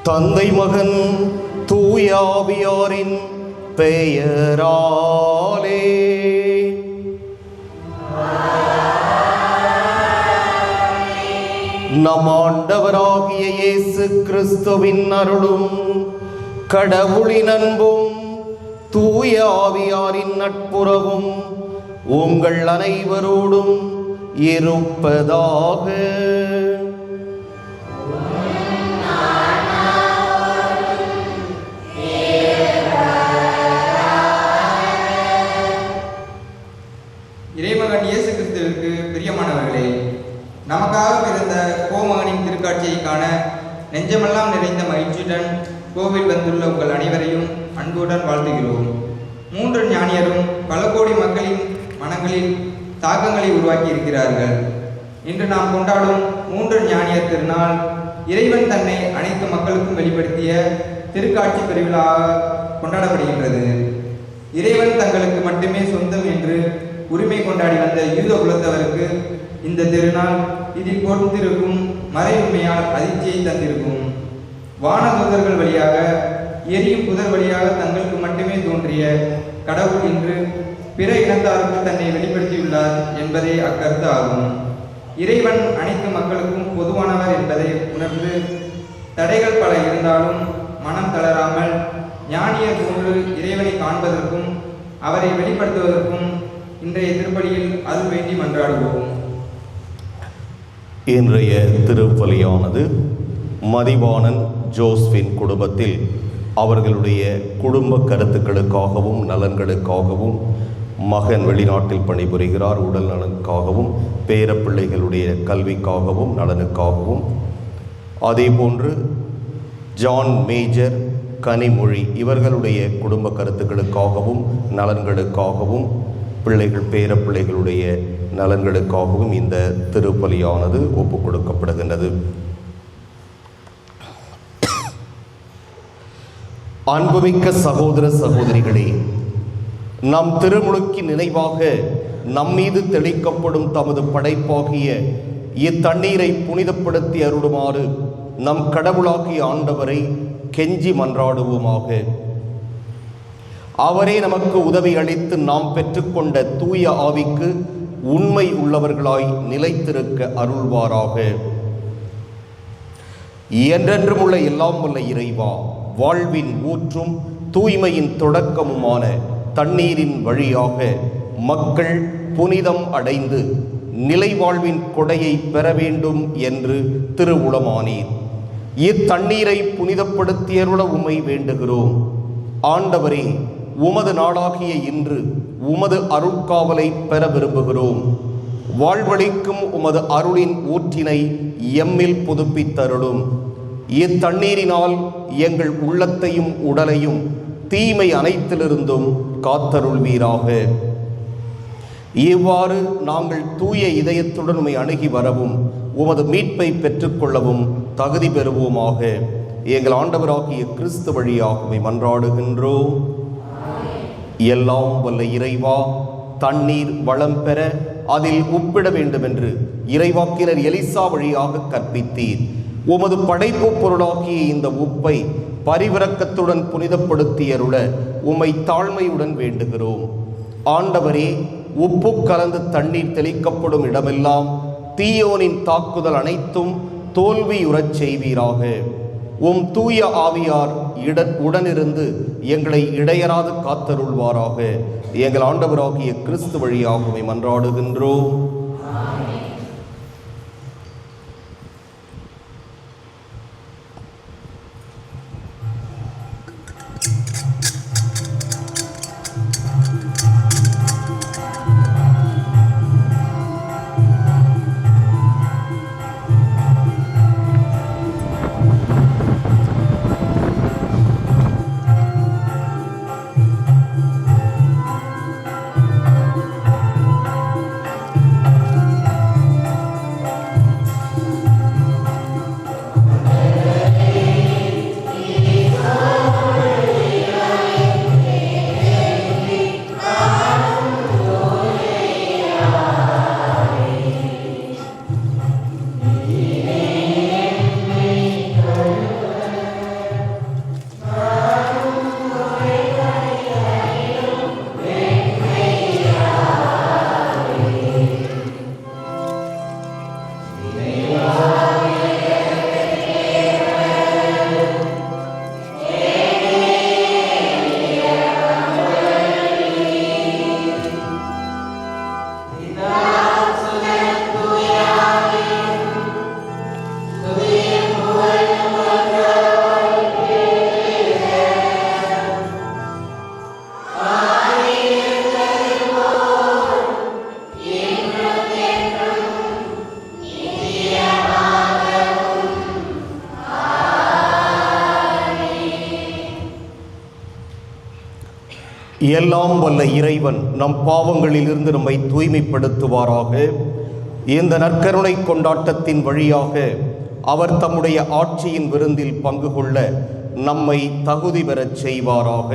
தந்தை மகன் தூயாவியாரின் பெயராலே. நம் ஆண்டவராகிய இயேசு கிறிஸ்துவின் அருளும் கடவுளின் அன்பும் தூய ஆவியாரின் நட்புறவும் உங்கள் அனைவரோடும் இருப்பதாக. இறைமகன் இயேசு கிறிஸ்துவிற்கு பிரியமானவர்களே, நமக்காக பிறந்த கோமகனின் திருக்காட்சியை காண நெஞ்சமெல்லாம் நிறைந்த மகிழ்ச்சியுடன் கோவில் வந்துள்ள உங்கள் அனைவரையும் அன்புடன் வாழ்த்துகிறோம். 3 ஞானியரும் பல கோடி மக்களின் மனங்களில் தாக்கங்களை உருவாக்கி இருக்கிறார்கள். இன்று நாம் கொண்டாடும் 3 ஞானியர் திருநாள் இறைவன் தன்னை அனைத்து மக்களுக்கும் வெளிப்படுத்திய திருக்காட்சி பெருவிழாவாக கொண்டாடப்படுகின்றது. இறைவன் தங்களுக்கு மட்டுமே சொந்தம் என்று உரிமை கொண்டாடி வந்த யூத குலத்தவருக்கு இந்த திருநாள் இதில் பொறுத்திருக்கும் மறை உண்மையால் அதிர்ச்சியை தந்திருக்கும். வானதூதர்கள் வழியாக எரியும் புதர் வழியாக தங்களுக்கு மட்டுமே தோன்றிய கடவுள் இன்று பிற இனத்தாருக்கு தன்னை வெளிப்படுத்தியுள்ளார் என்பதே அக்கருத்து ஆகும். இறைவன் அனைத்து மக்களுக்கும் பொதுவானவர் என்பதை உணர்ந்து தடைகள் பல இருந்தாலும் மனம் தளராமல் ஞானியர் போன்று இறைவனை காண்பதற்கும் அவரை வெளிப்படுத்துவதற்கும் இன்றைய திருப்பலியில் அருள் வேண்டி மன்றாடுவோம். இன்றைய திருப்பலியானது மதிவாணன் ஜோஸ்பின் குடும்பத்தில் அவர்களுடைய குடும்ப கருத்துக்களுக்காகவும் நலன்களுக்காகவும், மகன் வெளிநாட்டில் பணிபுரிகிறார், உடல் நலனுக்காகவும், பேரப்பிள்ளைகளுடைய கல்விக்காகவும் நலனுக்காகவும், அதேபோன்று ஜான் மேஜர், கனிமொழி இவர்களுடைய குடும்ப கருத்துக்களுக்காகவும் நலன்களுக்காகவும், பிள்ளைகள் பேரப்பிள்ளைகளுடைய நலன்களுக்காகவும் இந்த திருப்பலியானது ஒப்புக் கொடுக்கப்படுகின்றது. அன்புமிக்க சகோதர சகோதரிகளே, நம் திருமுழுக்கு நினைவாக நம்மீது தெளிக்கப்படும் தமது படைப்பாகிய இத்தண்ணீரை புனிதப்படுத்தி அருளுமாறு நம் கடவுளாகிய ஆண்டவரை கெஞ்சி மன்றாடுவோமாக. அவரே நமக்கு உதவி அளித்து நாம் பெற்றுக்கொண்ட தூய ஆவிக்கு உண்மை உள்ளவர்களாய் நிலைத்திருக்க அருள்வாராக. என்றென்றும் உள்ள எல்லாம் வல்ல இறைவா, வாழ்வின் ஊற்றும் தூய்மையின் தொடக்கமுமான தண்ணீரின் வழியாக மக்கள் புனிதம் அடைந்து நிலை வாழ்வின் கொடையை பெற வேண்டும் என்று திருவுளமானீர். இத்தண்ணீரை புனிதப்படுத்தியருள உம்மை வேண்டுகிறோம். ஆண்டவரே, உமது நாளாகிய இன்று உமது அருட்காவலை பெற விரும்புகிறோம். வாழ்வழிக்கும் உமது அருளின் ஊற்றினை எம்மில் புதுப்பித்தருளும். இத்தண்ணீரினால் எங்கள் உள்ளத்தையும் உடலையும் தீமை அனைத்திலிருந்தும் காத்தருள்வீராக. இவ்வாறு நாங்கள் தூய இதயத்துடன் உம்மை அணுகி வரவும் உமது மீட்பை பெற்றுக்கொள்ளவும் தகுதி பெறுவோமாக. எங்கள் ஆண்டவராகிய கிறிஸ்து வழியாக உம்மை மன்றாடுகின்றோம். எல்லாம் வல்ல இறைவா, தண்ணீர் வளம் பெற அதில் உப்பிட வேண்டும் என்று இறைவாக்கினர் எலிசா வழியாக கற்பித்தீர். உமது படைப்பு பொருளாகிய இந்த உப்பை பரிவிரக்கத்துடன் புனிதப்படுத்தியருள உம்மை தாழ்மையுடன் வேண்டுகிறோம். ஆண்டவரே, உப்பு கலந்து தண்ணீர் தெளிக்கப்படும் இடமெல்லாம் தீயோனின் தாக்குதல் அனைத்தும் தோல்வியுறச் செய்வீராக. உம் தூய ஆவியார் உடனிருந்து எங்களை இடையராது காத்தருள்வாராக. எங்கள் ஆண்டவராகிய கிறிஸ்து வழியாக உம்மை மன்றாடுகின்றோம். எல்லாம் வல்ல இறைவன் நம் பாவங்களிலிருந்து நம்மை தூய்மைப்படுத்துவாராக. இந்த நற்கருணை கொண்டாட்டத்தின் வழியாக அவர் தம்முடைய ஆட்சியின் விருந்தில் பங்கு கொள்ள நம்மை தகுதி பெறச் செய்வாராக.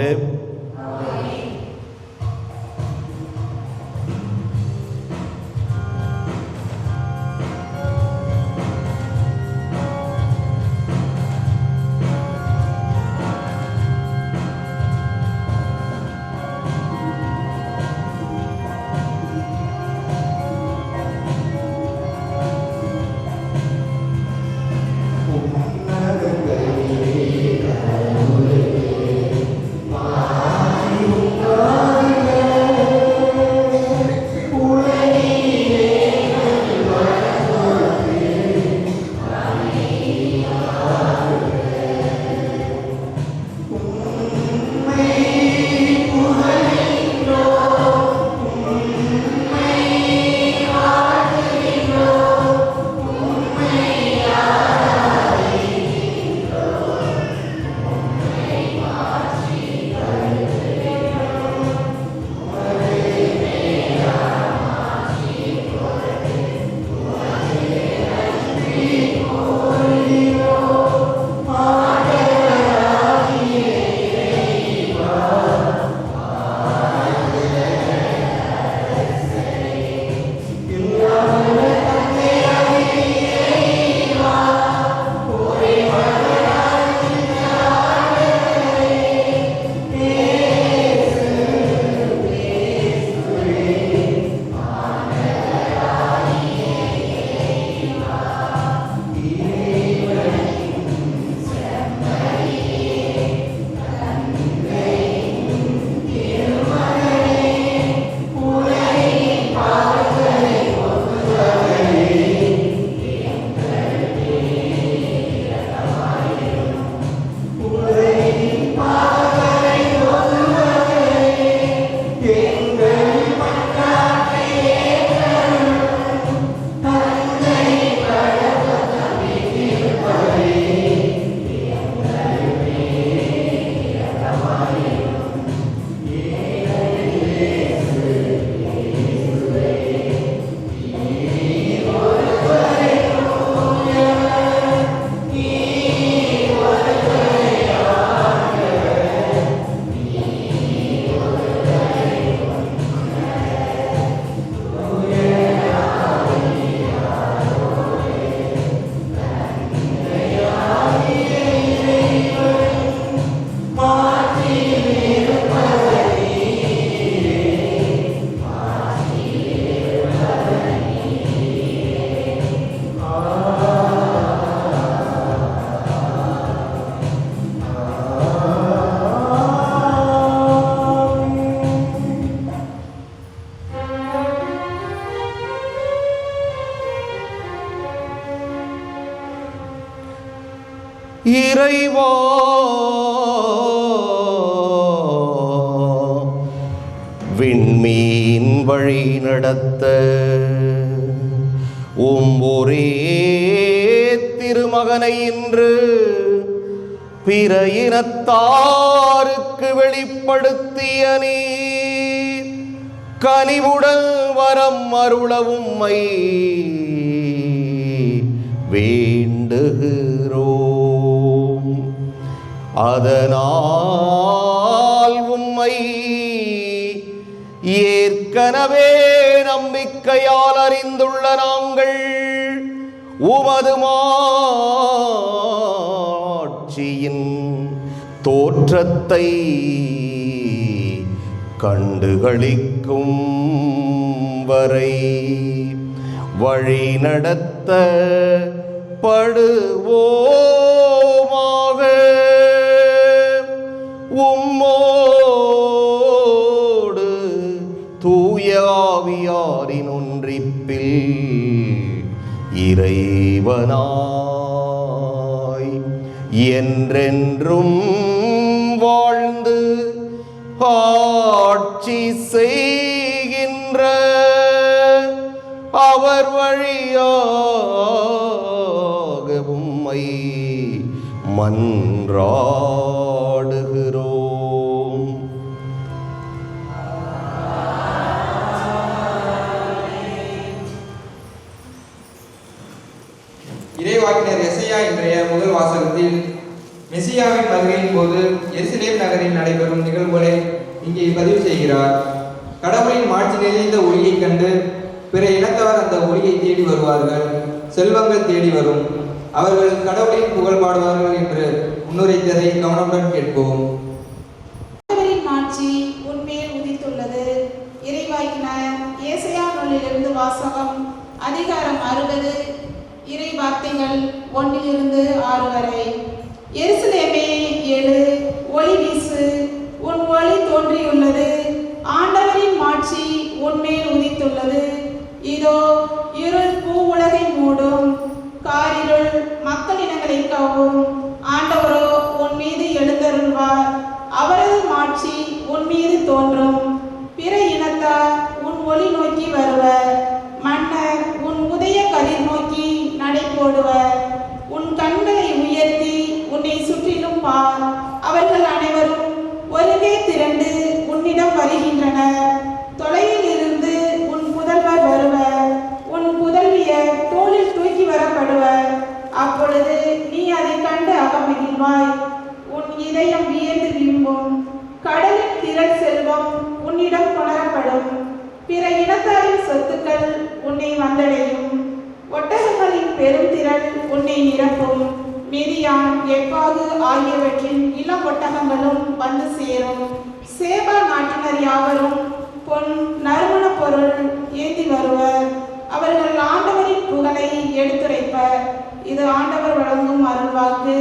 இறைவா, விண்மீன் வழி நடத்த ஒரே திருமகனை இன்று பிற இனத்தாருக்கு வெளிப்படுத்திய நீர் கனிவுடன் வரம் அருளவும் வேண்டுகிறோம். அதனால் உம்மை ஏற்கனவே நம்பிக்கையால் அறிந்துள்ள நாங்கள் உமது மாட்சியின் தோற்றத்தை கண்டுகளிக்கும் வரை வழி நடத்தப்படுவோமாக. உம்மோடு தூய ஆவியாரின் ஒன்றிப்பில் இறைவனாய் என்றென்றும் வாழ்ந்து ஆட்சி செய்கின்ற அவர் வழியாக உம்மை மன்றாடுகிறோம். முதல் வாசகத்தில் மெசியாவின் வருகையின் போது எருசலேம் நகரில் நடைபெறும் நிகழ்வுகளை இங்கே பதிவு செய்கிறார். கடவுளின் மாட்சி நிறைந்த ஒளியைக் கண்டு பிற இனத்தவர் அந்த ஒளியை தேடி வருவார்கள். செல்வங்கள் தேடி வரும். அவர்கள் கடவுளின் புகழ் பாடுவார்கள் என்று முன்னுரைத்ததை கவனமுடன் கேட்போம். மாட்சி உன்மேல் உதித்துள்ளது. இறைவாக்கினர் ஏசாயா நூலிலிருந்து வாசகம். அதிகாரம் 60, இறை வார்த்தைகள் 1-6 வரை. எருசலேமே எழு, ஒளி வீசு, உன் ஒளி தோன்றியுள்ளது. ஆண்டவரின் மாட்சி உன்மேல் உதித்துள்ளது. இதோ இருள் பூவுலகை மூடும், காரிருள் மக்களினங்களை கவ்வும். ஆண்டவரோ உன் மீது எழுந்தருள்வார். அவரது மாட்சி உன் மீது தோன்றும். பிற இனத்தார் உன் ஒளி நோக்கி வருவர். மன்னர் உன் உதய கதிர் நோக்கி நடை போடுவர். உன் கண்களை உயர்த்தி உன்னை சுற்றிலும் பார். அவர்கள் அனைவரும் ஒருங்கே திரண்டு உன்னிடம் வருகின்றனர். தொலைவில் இருந்து உன் புதல்வர் வருவர். உன் புதல்வியர் தோளில் தூக்கி வரப்படுவர். அப்பொழுது நீ அதை கண்டு அகமகிழ்வாய். உன் இதயம் வியந்து விரும்பும். கடலின் திரள் செல்வம் உன்னிடம் கொணரப்படும். பிற இனத்தாரின் சொத்துக்கள் உன்னை வந்தடையும். ஒட்டகங்களின் பெருந்திரள் உன்னை நிரப்பும். மிதியான், எப்பாகு ஆகியவற்றின் இளம் ஒட்டகங்களும் வந்து சேரும். சேபா நாட்டினர் யாவரும் பொன் நறுமண பொருள் ஏந்தி வருவர். அவர்கள் ஆண்டவரின் புகழை எடுத்துரைப்பர். இது ஆண்டவர் வழங்கும் அருள்வாக்கு.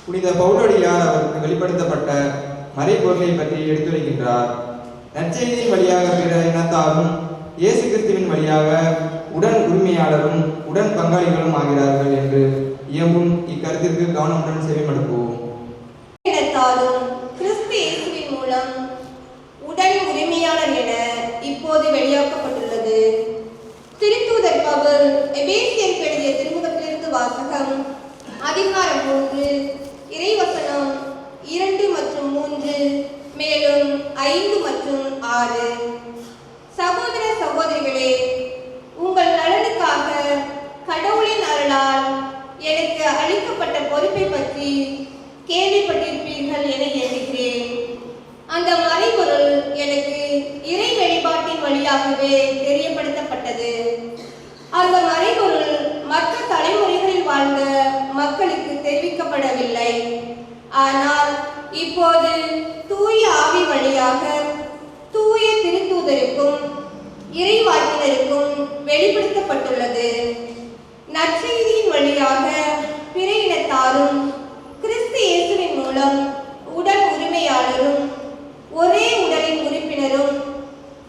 புனித பவுலடியார் அவருக்கு வெளிப்படுத்தப்பட்ட மறைபொருளை பற்றி எடுத்துரைக்கின்றார். நற்செய்தியின் வழியாக பிற இனத்தாரும் இயேசு கிறிஸ்துவின் வழியாக உடன் உரிமையாளரும் உடன் பங்காளிகளும் ஆகிறார்கள் என்று இயம்பும் இக்கருத்திற்கு கவனமுடன் செவிமடுப்போம். இனத்தாரும் கிறிஸ்து உடன் உரிமையாளர் என இப்போது வெளியாக்கப்பட்டுள்ளது. திருத்தூதர் பவுல் எபேசியருக்கு எழுதிய திருமுகத்திலிருந்து வாசகம். அதிகாரம் 3, இறைவசனம் 2 மற்றும் 3, மேலும் 5 மற்றும் 6. சகோதர சகோதரிகளே, உங்கள் நலனுக்காக கடவுளின் அருளால் எனக்கு அளிக்கப்பட்ட பொறுப்பை பற்றி கேள்விப்பட்டிருப்பீர்கள் என எண்ணுகிறேன். அந்த மறைபொருள் எனக்கு இறை வெளிப்பாட்டின் வழியாகவே தெரியப்படுத்தப்பட்டது. அந்த மறைபொருள் மற்ற தலைமுறைகளில் வாழ்ந்த மக்களுக்கு தெரிவிக்கப்படவில்லை. ஆனால் இப்போது தூய ஆவி வழியாக தூய திருத்தூதருக்கும் இறைவாக்கினருக்கும் வெளிப்படுத்தப்பட்டுள்ளது. நற்செய்தியின் வழியாக பிற இனத்தாரும் கிறிஸ்து இயேசுவின் மூலம் உடன் உரிமையாளரும் ஒரே உடலின் உறுப்பினரும்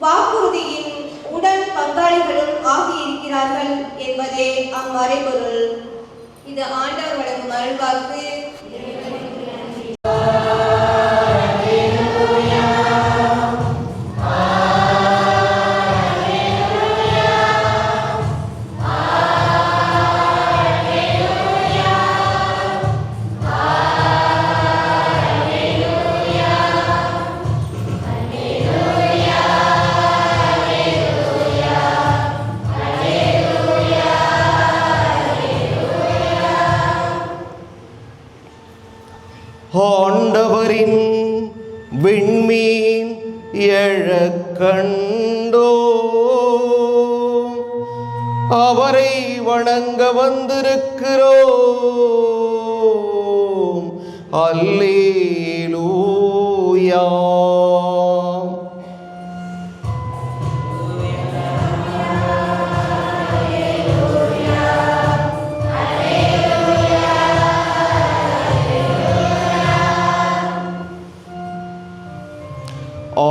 வாக்குறுதியின் உடன் பங்காளிகளும் ஆகியிருக்கிறார்கள் என்பதே அம்மறைபொருள். இது ஆண்டவர் வழங்கும் அருள்வாக்கு. ஆண்டவரின் விண்மீன் எழக் கண்டோம், அவரை வணங்க வந்திருக்கிறோம். அல்லேலூயா.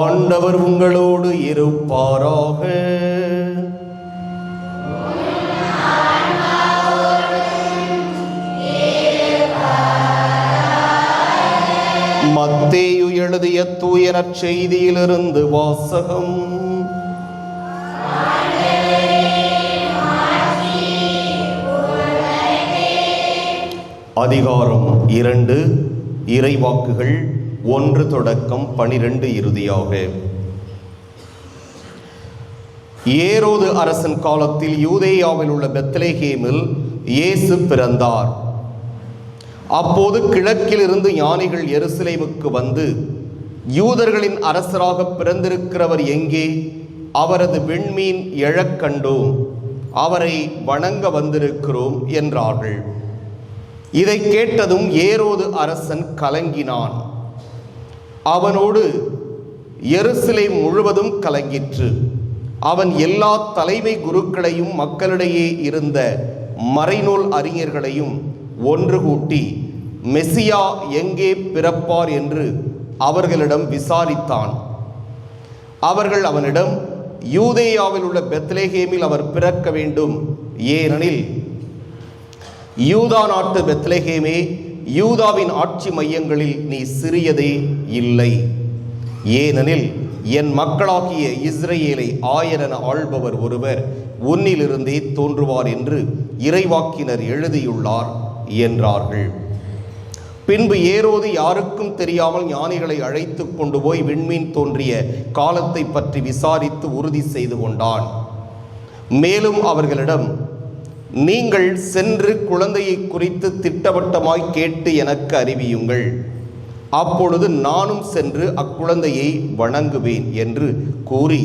ஆண்டவர் உங்களோடு இருப்பாராக. மத்தேயு எழுதிய தூய நற்செய்தியிலிருந்து வாசகம். அதிகாரம் 2, இறைவாக்குகள் 1 தொடக்கம் 12 இறுதியாக. ஏரோது அரசன் காலத்தில் யூதேயாவில் உள்ள பெத்லெகேமில் இயேசு பிறந்தார். அப்போது கிழக்கிலிருந்து ஞானிகள் எருசலேமுக்கு வந்து, யூதர்களின் அரசராக பிறந்திருக்கிறவர் எங்கே? அவரது விண்மீன் எழக் கண்டோம், அவரை வணங்க வந்திருக்கிறோம் என்றார்கள். இதை கேட்டதும் ஏரோது அரசன் கலங்கினான். அவனோடு எருசலேம் முழுவதும் கலங்கிற்று. அவன் எல்லா தலைமை குருக்களையும் மக்களிடையே இருந்த மறைநூல் அறிஞர்களையும் ஒன்று கூட்டி மெசியா எங்கே பிறப்பார் என்று அவர்களிடம் விசாரித்தான். அவர்கள் அவனிடம், யூதேயாவில் உள்ள பெத்லெகேமில் அவர் பிறக்க வேண்டும், ஏனெனில் யூதா நாட்டு பெத்லெகேமே, யூதாவின் ஆட்சி மையங்களில் நீ சிறியதே இல்லை. ஏனெனில் என் மக்களாகிய இஸ்ரேலை ஆயரென ஆள்பவர் ஒருவர் உன்னிலிருந்தே தோன்றுவார் என்று இறைவாக்கினர் எழுதியுள்ளார் என்றார்கள். பின்பு ஏரோது யாருக்கும் தெரியாமல் ஞானிகளை அழைத்து கொண்டு போய் விண்மீன் தோன்றிய காலத்தை பற்றி விசாரித்து உறுதி செய்து கொண்டான். மேலும் அவர்களிடம், நீங்கள் சென்று குழந்தையை குறித்து திட்டவட்டமாய் கேட்டு எனக்கு அறிவியுங்கள், அப்பொழுது நானும் சென்று அக்குழந்தையை வணங்குவேன் என்று கூறி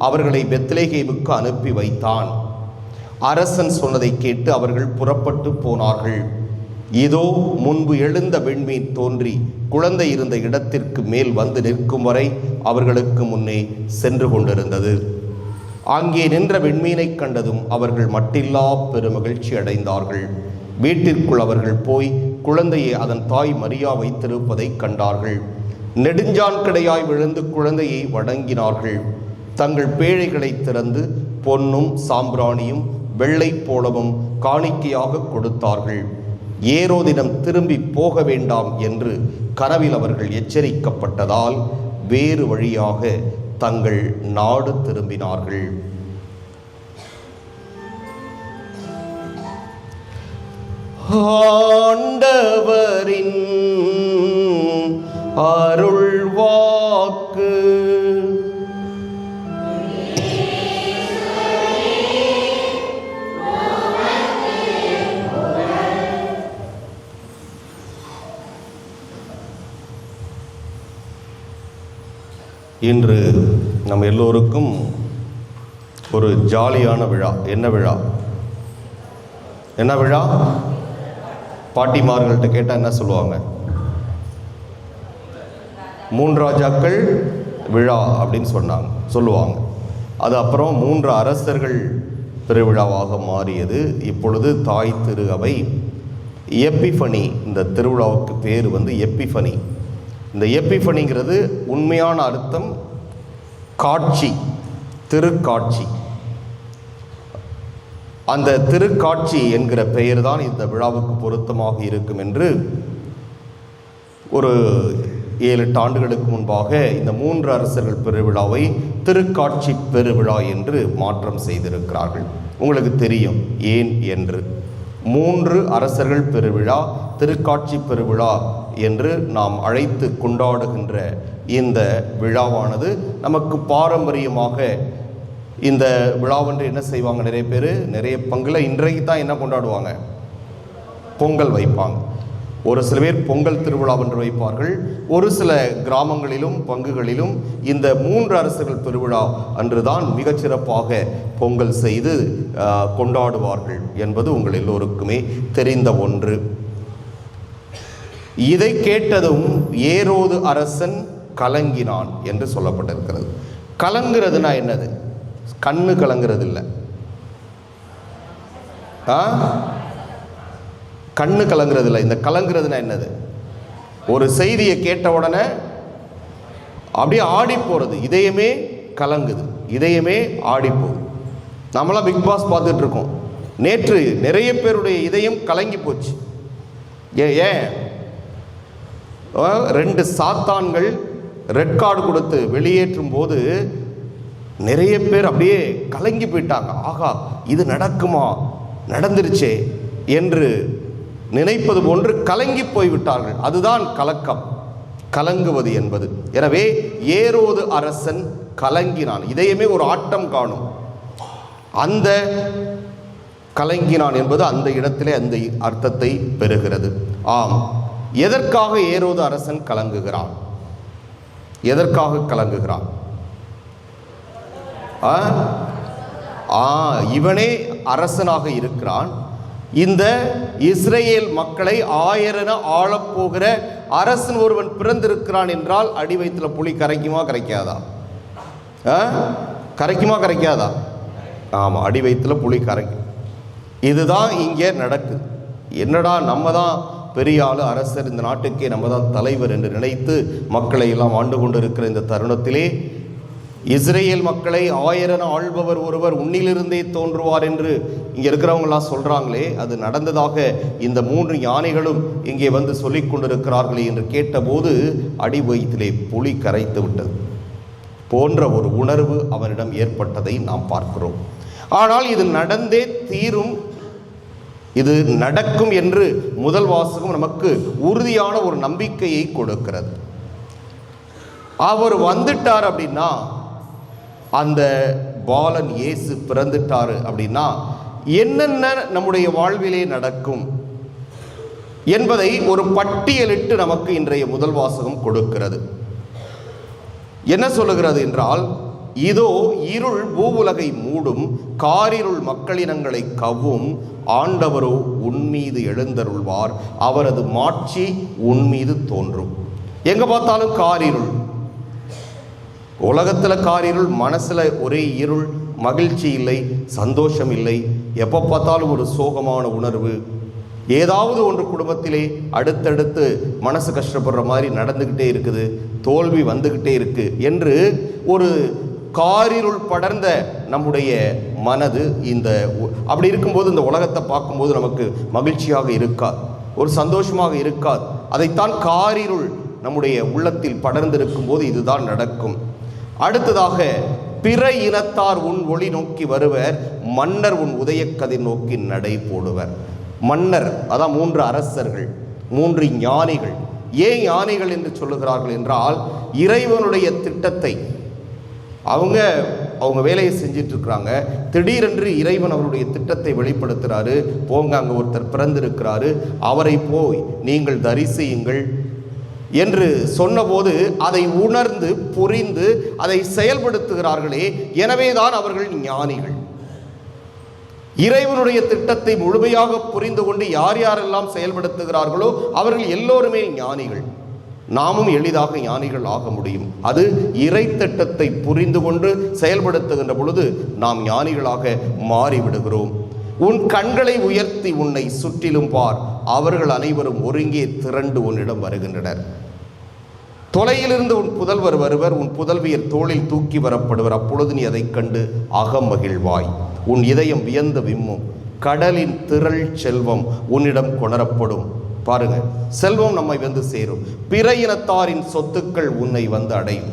அவர்களை பெத்லெகேமுக்கு அனுப்பி வைத்தான். அரசன் சொன்னதை கேட்டு அவர்கள் புறப்பட்டு போனார்கள். இதோ முன்பு எழுந்த விண்மீன் தோன்றி குழந்தை இருந்த இடத்திற்கு மேல் வந்து நிற்கும் வரை அவர்களுக்கு முன்னே சென்று கொண்டிருந்தது. அங்கே நின்ற விண்மீனை கண்டதும் அவர்கள் மட்டில்லா பெருமகிழ்ச்சி அடைந்தார்கள். வீட்டிற்குள் அவர்கள் போய் குழந்தையை அதன் தாய் மரியா வைத்திருப்பதை கண்டார்கள். நெடுஞ்சான் கிடையாய் விழுந்து குழந்தையை வணங்கினார்கள். தங்கள் பேழைகளை திறந்து பொன்னும் சாம்பிராணியும் வெள்ளை போலவும் காணிக்கையாக கொடுத்தார்கள். ஏரோதிடம் திரும்பி போக வேண்டாம் என்று கனவில் அவர்கள் எச்சரிக்கப்பட்டதால் வேறு வழியாக தங்கள் நாடு திரும்பினார்கள். ஆண்டவரின் அருள் வாக்கு. இன்று நம்ம எல்லோருக்கும் ஒரு ஜாலியான விழா. என்ன விழா? என்ன விழா? பாட்டிமார்கள்ட்ட கேட்டால் என்ன சொல்லுவாங்க? மூன்று ராஜாக்கள் விழா அப்படின்னு சொல்லுவாங்க. அது அப்புறம் 3 அரசர்கள் பெருவிழாவாக மாறியது. இப்பொழுது தாய் திரு அவை எப்பிஃபனி, இந்த திருவிழாவுக்கு பேர் எப்பிஃபனி. இந்த எப்பிஃபனிங்கிறது உண்மையான அர்த்தம் காட்சி, திருக்காட்சி. அந்த திருக்காட்சி என்கிற பெயர் தான் இந்த விழாவுக்கு பொருத்தமாக இருக்கும் என்று ஒரு 7-8 ஆண்டுகளுக்கு முன்பாக இந்த 3 அரசர்கள் பெருவிழாவை திருக்காட்சி பெருவிழா என்று மாற்றம் செய்திருக்கிறார்கள். உங்களுக்கு தெரியும் ஏன் என்று. 3 அரசர்கள் பெருவிழா, திருக்காட்சி பெருவிழா என்று நாம் அழைத்து கொண்டாடுகின்ற இந்த விழாவானது நமக்கு பாரம்பரியமாக இந்த விழாவன்று என்ன செய்வாங்க, நிறைய பேர் நிறைய பங்குல இன்றைக்கு தான் என்ன கொண்டாடுவாங்க, பொங்கல் வைப்பாங்க. ஒரு சில பேர் பொங்கல் திருவிழா என்று வைப்பார்கள். ஒரு சில கிராமங்களிலும் பங்குகளிலும் இந்த 3 அரசர்கள் பெருவிழா அன்றுதான் மிகச்சிறப்பாக பொங்கல் செய்து கொண்டாடுவார்கள் என்பது உங்கள் எல்லோருக்குமே தெரிந்த ஒன்று. இதை கேட்டதும் ஏரோது அரசன் கலங்கினான் என்று சொல்லப்பட்டிருக்கிறது. கலங்குறதுனா என்னது? கண்ணு கலங்குறது இல்லை, கண்ணு கலங்குறது இல்லை. இந்த கலங்குறதுனா என்னது? ஒரு செய்தியை கேட்ட உடனே அப்படியே ஆடி போகிறது, இதயமே கலங்குது, இதயமே ஆடி போகுது. நம்மளாம் பிக் பாஸ் பார்த்துட்டு இருக்கோம். நேற்று நிறைய பேருடைய இதயம் கலங்கி போச்சு. ஏன்? 2 சாத்தான்கள் ரெட் கார்டு கொடுத்து வெளியேற்றும் போது நிறைய பேர் அப்படியே கலங்கி போயிட்டாங்க. ஆகா, இது நடக்குமா, நடந்துருச்சே என்று நினைப்பது போன்று கலங்கி போய்விட்டார்கள். அதுதான் கலக்கம், கலங்குவது என்பது. எனவே ஏரோது அரசன் கலங்கினான். இதயமே ஒரு ஆட்டம் காணும். அந்த கலங்கினான் என்பது அந்த இடத்திலே அந்த அர்த்தத்தை பெறுகிறது. ஆம், எதற்காக ஏரோது அரசன் கலங்குகிறான்? எதற்காக கலங்குகிறான்? இவனே அரசனாக இருக்கிறான். இந்த இஸ்ரேல் மக்களை 1000 ஆளப்போகிற அரசன் ஒருவன் பிறந்திருக்கிறான் என்றால் அடி வயிற்றுல புலி கரைக்குமா கரைக்காதா? கரைக்குமா கரைக்காதா? ஆமாம், அடி வயிற்றுல புலி கரைக்கும். இதுதான் இங்கே நடக்குது. என்னடா, நம்ம தான் பெரிய ஆளு, அரசர், இந்த நாட்டுக்கே நம்ம தான் தலைவர் என்று நினைத்து மக்களை எல்லாம் ஆண்டு கொண்டிருக்கிற இந்த தருணத்திலே இஸ்ரேல் மக்களை 1000 ஆள்பவர் ஒருவர் உன்னிலிருந்தே தோன்றுவார் என்று இங்கே இருக்கிறவங்களாம் சொல்கிறாங்களே, அது நடந்ததாக இந்த 3 யானைகளும் இங்கே வந்து சொல்லி கொண்டிருக்கிறார்களே என்று கேட்டபோது அடி வயிற்றிலே புலி கரைத்து விட்டது போன்ற ஒரு உணர்வு அவனிடம் ஏற்பட்டதை நாம் பார்க்கிறோம். ஆனால் இது நடந்தே தீரும், இது நடக்கும் என்று முதல் வாசகம் நமக்கு உறுதியான ஒரு நம்பிக்கையை கொடுக்கிறது. அவர் வந்துட்டார் அப்படின்னா, அந்த பாலன் இயேசு பிறந்துட்டாரு அப்படின்னா என்னென்ன நம்முடைய வாழ்விலே நடக்கும் என்பதை ஒரு பட்டியலிட்டு நமக்கு இன்றைய முதல் வாசகம் கொடுக்கிறது. என்ன சொல்லுகிறது என்றால், இதோ இருள் பூவுலகை மூடும், காரிருள் மக்களினங்களை கவ்வும், ஆண்டவரோ உன்மீது எழுந்தருள்வார், அவரது மாட்சி உன்மீது தோன்றும். எங்க பார்த்தாலும் காரிருள், உலகத்தில் காரிருள், மனசில் ஒரே இருள், மகிழ்ச்சி இல்லை, சந்தோஷம் இல்லை, எப்போ பார்த்தாலும் ஒரு சோகமான உணர்வு, ஏதாவது ஒன்று குடும்பத்திலே அடுத்தடுத்து மனசு கஷ்டப்படுற மாதிரி நடந்துக்கிட்டே இருக்குது, தோல்வி வந்துக்கிட்டே இருக்கு என்று ஒரு காரிருள் படர்ந்த நம்முடைய மனது. அப்படி இருக்கும்போது இந்த உலகத்தை பார்க்கும்போது நமக்கு மகிழ்ச்சியாக இருக்காது, ஒரு சந்தோஷமாக இருக்காது. அதைத்தான் காரிருள் நம்முடைய உள்ளத்தில் படர்ந்திருக்கும் போது இதுதான் நடக்கும். அடுத்ததாக, பிற இனத்தார் உன் ஒளி நோக்கி வருவர், மன்னர் உன் உதயக்கதிர் நோக்கி நடை போடுவர். மன்னர், அதான் 3 அரசர்கள், 3 ஞானிகள். ஏன் ஞானிகள் என்று சொல்லுகிறார்கள் என்றால், இறைவனுடைய திட்டத்தை அவங்க வேலையை செஞ்சிட்டு இருக்கிறாங்க. திடீரென்று இறைவன் அவருடைய திட்டத்தை வெளிப்படுத்துகிறாரு. போங்க, அங்கே ஒருத்தர் பிறந்திருக்கிறாரு, அவரை போய் நீங்கள் தரிசியுங்கள் என்று சொன்னபோது அதை உணர்ந்து புரிந்து அதை செயல்படுத்துகிறார்களே, எனவேதான் அவர்கள் ஞானிகள். இறைவனுடைய திட்டத்தை முழுமையாக புரிந்து கொண்டு யார் யாரெல்லாம் செயல்படுத்துகிறார்களோ அவர்கள் எல்லோருமே ஞானிகள். நாமும் எளிதாக ஞானிகள் ஆக முடியும். அது இறை திட்டத்தை புரிந்து கொண்டு செயல்படுத்துகின்ற பொழுது நாம் ஞானிகளாக மாறிவிடுகிறோம். உன் கண்களை உயர்த்தி உன்னை சுற்றிலும் பார், அவர்கள் அனைவரும் ஒருங்கே திரண்டு உன்னிடம் வருகின்றனர். தொலையிலிருந்து உன் புதல்வர் வருவர், உன் புதல்வியர் தோளில் தூக்கி வரப்படுவர். அப்பொழுது நீ அதை கண்டு அகமகிழ்வாய், உன் இதயம் வியந்து விம்மும். கடலின் திரள் செல்வம் உன்னிடம் கொணரப்படும். பாருங்க, செல்வம் நம்மை வந்து சேரும். பிற இனத்தாரின் சொத்துக்கள் உன்னை வந்து அடையும்.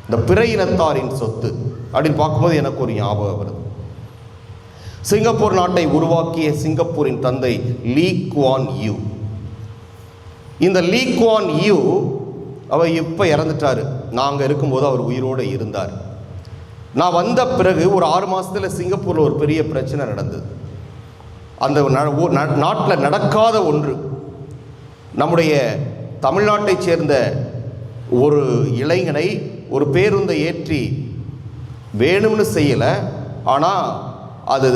இந்த பிற இனத்தாரின் சொத்து அப்படின்னு பார்க்கும்போது எனக்கு ஒரு ஞாபகம் வருது. சிங்கப்பூர் நாட்டை உருவாக்கிய சிங்கப்பூரின் தந்தை லீ குவான் யூ. இந்த லீ குவான் யூ அவர் இப்போ இறந்துட்டார். நாங்கள் இருக்கும்போது அவர் உயிரோடு இருந்தார். நான் வந்த பிறகு ஒரு 6 மாதத்தில் சிங்கப்பூரில் ஒரு பெரிய பிரச்சனை நடந்தது. அந்த நாட்டில் நடக்காத ஒன்று. நம்முடைய தமிழ்நாட்டைச் சேர்ந்த ஒரு இளைஞனை ஒரு பேருந்தை ஏற்றி வேணும்னு செய்யலை, ஆனால் அது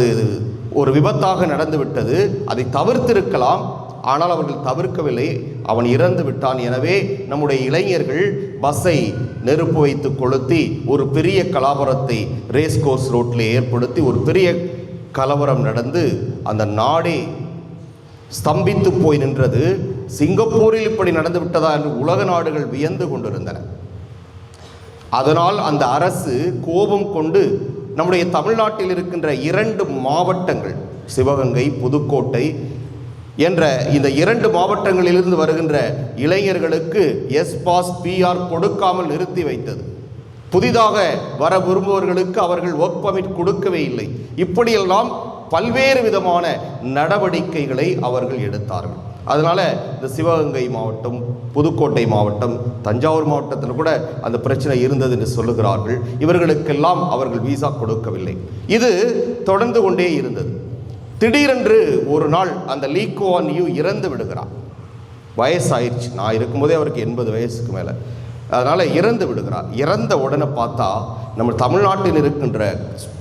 ஒரு விபத்தாக நடந்து விட்டது. அதை தவிர்த்திருக்கலாம், ஆனால் அவர்கள் தவிர்க்கவில்லை. அவன் இறந்து விட்டான். எனவே நம்முடைய இளைஞர்கள் பஸ்ஸை நெருப்பு வைத்து கொளுத்தி ஒரு பெரிய கலவரத்தை ரேஸ்கோர்ஸ் ரோட்டில் ஏற்படுத்தி ஒரு பெரிய கலவரம் நடந்து அந்த நாடே ஸ்தம்பித்து போய் நின்றது. சிங்கப்பூரில் இப்படி நடந்து விட்டதா என்று உலக நாடுகள் வியந்து கொண்டிருந்தன. அதனால் அந்த அரசு கோபம் கொண்டு நம்முடைய தமிழ்நாட்டில் இருக்கின்ற 2 மாவட்டங்கள், சிவகங்கை, புதுக்கோட்டை என்ற இந்த 2 மாவட்டங்களிலிருந்து வருகின்ற இளைஞர்களுக்கு எஸ்பாஸ் பிஆர் கொடுக்காமல் நிறுத்தி வைத்தது. புதிதாக வர விரும்புபவர்களுக்கு அவர்கள் ஒர்க் பர்மிட் கொடுக்கவே இல்லை. இப்படியெல்லாம் பல்வேறு விதமான நடவடிக்கைகளை அவர்கள் எடுத்தார்கள். அதனால் இந்த சிவகங்கை மாவட்டம், புதுக்கோட்டை மாவட்டம், தஞ்சாவூர் மாவட்டத்தில் கூட அந்த பிரச்சனை இருந்தது என்று சொல்லுகிறார்கள். இவர்களுக்கெல்லாம் அவர்கள் விசா கொடுக்கவில்லை. இது தொடர்ந்து கொண்டே இருந்தது. திடீரென்று ஒரு நாள் அந்த லீ குவான் யூ இறந்து விடுகிறார். வயசாயிடுச்சு. நான் இருக்கும்போதே அவருக்கு 80 வயசுக்கு மேலே. அதனால் இறந்து விடுகிறார். இறந்த உடனே பார்த்தா நம்ம தமிழ்நாட்டில் இருக்கின்ற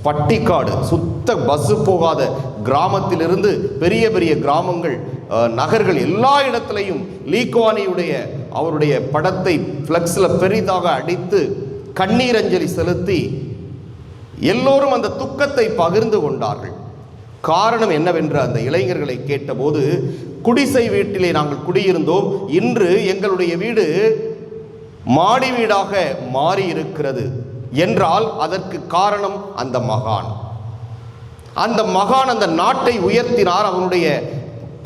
பட்டிக்காடு, சுத்த பஸ்ஸு போகாத கிராமத்திலிருந்து பெரிய பெரிய கிராமங்கள், நகர்கள், எல்லா இடத்துலையும் லீ குவான் யூடைய அவருடைய படத்தை ஃப்ளெக்ஸில் பெரிதாக அடித்து கண்ணீர் அஞ்சலி செலுத்தி எல்லோரும் அந்த துக்கத்தை பகிர்ந்து கொண்டார்கள். காரணம் என்னவென்று அந்த இளைஞர்களை கேட்டபோது, குடிசை வீட்டிலே நாங்கள் குடியிருந்தோம், இன்று எங்களுடைய வீடு மாடி வீடாக மாறி இருக்கிறது என்றால் அதற்கு காரணம் அந்த மகான். அந்த மகான் அந்த நாட்டை உயர்த்தினார். அவனுடைய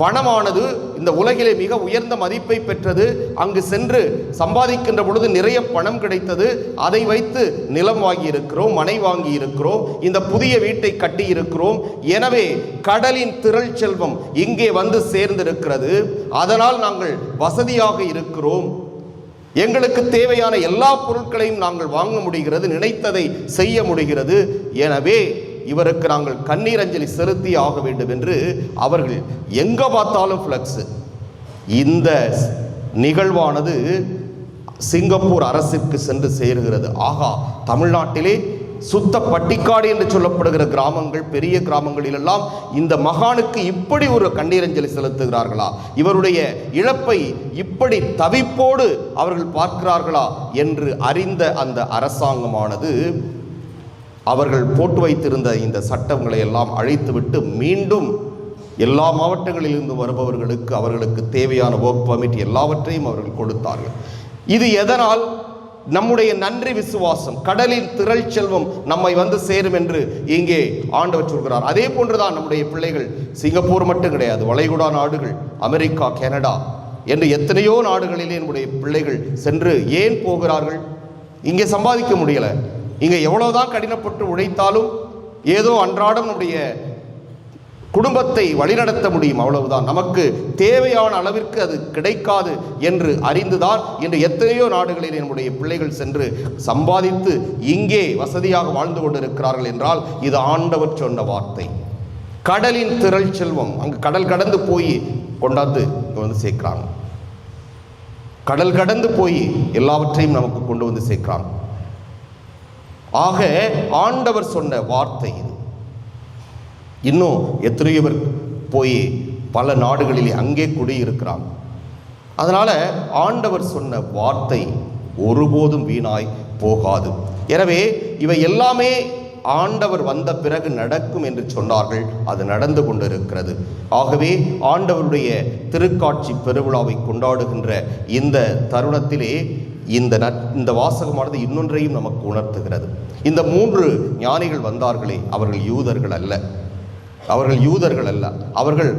பணமானது இந்த உலகிலே மிக உயர்ந்த மதிப்பை பெற்றது. அங்கு சென்று சம்பாதிக்கின்ற பொழுது நிறைய பணம் கிடைத்தது. அதை வைத்து நிலம் வாங்கி இருக்கிறோம், மனை வாங்கி இருக்கிறோம், இந்த புதிய வீட்டை கட்டி இருக்கிறோம். எனவே கடலின் திரள் செல்வம் இங்கே வந்து சேர்ந்திருக்கிறது. அதனால் நாங்கள் வசதியாக இருக்கிறோம். எங்களுக்கு தேவையான எல்லா பொருட்களையும் நாங்கள் வாங்க முடிகிறது, நினைத்ததை செய்ய முடிகிறது. எனவே இவருக்கு நாங்கள் கண்ணீர் அஞ்சலி செலுத்தி ஆக வேண்டும் என்று அவர்கள் எங்கே பார்த்தாலும் ஃப்ளெக்ஸு. இந்த நிகழ்வானது சிங்கப்பூர் அரசிற்கு சென்று சேருகிறது. ஆகா, தமிழ்நாட்டிலே சுத்த பட்டிக்காடு என்று சொல்லப்படுகிற கிராமங்கள், பெரிய கிராமங்களிலெல்லாம் இந்த மகானுக்கு இப்படி ஒரு கண்ணீரஞ்சலி செலுத்துகிறார்களா, இவருடைய இழப்பை இப்படி தவிப்போடு அவர்கள் பார்க்கிறார்களா என்று அறிந்த அந்த அரசாங்கமானது அவர்கள் போட்டு வைத்திருந்த இந்த சட்டங்களை எல்லாம் அழைத்துவிட்டு மீண்டும் எல்லா மாவட்டங்களிலிருந்து வருபவர்களுக்கு அவர்களுக்கு தேவையான ஒர்க் பர்மிட் எல்லாவற்றையும் அவர்கள் கொடுத்தார்கள். இது எதனால்? நம்முடைய நன்றி விசுவாசம். கடலின் திரள் செல்வம் நம்மை வந்து சேரும் என்று இங்கே ஆண்டவர் சொல்கிறார். அதே போன்றுதான் நம்முடைய பிள்ளைகள் சிங்கப்பூர் மட்டும் கிடையாது, வளைகுடா நாடுகள், அமெரிக்கா, கனடா என்று எத்தனையோ நாடுகளிலே நம்முடைய பிள்ளைகள் சென்று ஏன் போகிறார்கள்? இங்கே சம்பாதிக்க முடியலை. இங்கே எவ்வளவுதான் கடினப்பட்டு உழைத்தாலும் ஏதோ அன்றாடம் நம்முடைய குடும்பத்தை வழிநடத்த முடியும், அவ்வளவுதான். நமக்கு தேவையான அளவிற்கு அது கிடைக்காது என்று அறிந்துதான் இன்று எத்தனையோ நாடுகளில் நம்முடைய பிள்ளைகள் சென்று சம்பாதித்து இங்கே வசதியாக வாழ்ந்து கொண்டிருக்கிறார்கள் என்றால் இது ஆண்டவர் சொன்ன வார்த்தை. கடலின் திரள் செல்வம் அங்கு கடல் கடந்து போய் கொண்டாந்து வந்து சேர்க்கிறாங்க. கடல் கடந்து போய் எல்லாவற்றையும் நமக்கு கொண்டு வந்து சேர்க்கிறாங்க. ஆக ஆண்டவர் சொன்ன வார்த்தை இது. இன்னும் எத்தனையோ பேர் போய் பல நாடுகளிலே அங்கே குடியிருக்கிறாங்க. அதனால ஆண்டவர் சொன்ன வார்த்தை ஒருபோதும் வீணாய் போகாது. எனவே இவை எல்லாமே ஆண்டவர் வந்த பிறகு நடக்கும் என்று சொன்னார்கள். அது நடந்து கொண்டிருக்கிறது. ஆகவே ஆண்டவருடைய திருக்காட்சி பெருவிழாவை கொண்டாடுகின்ற இந்த தருணத்திலே இந்த வாசகமானது இன்னொன்றையும் நமக்கு உணர்த்துகிறது. இந்த 3 ஞானிகள் வந்தார்களே, அவர்கள் யூதர்கள் அல்ல. அவர்கள்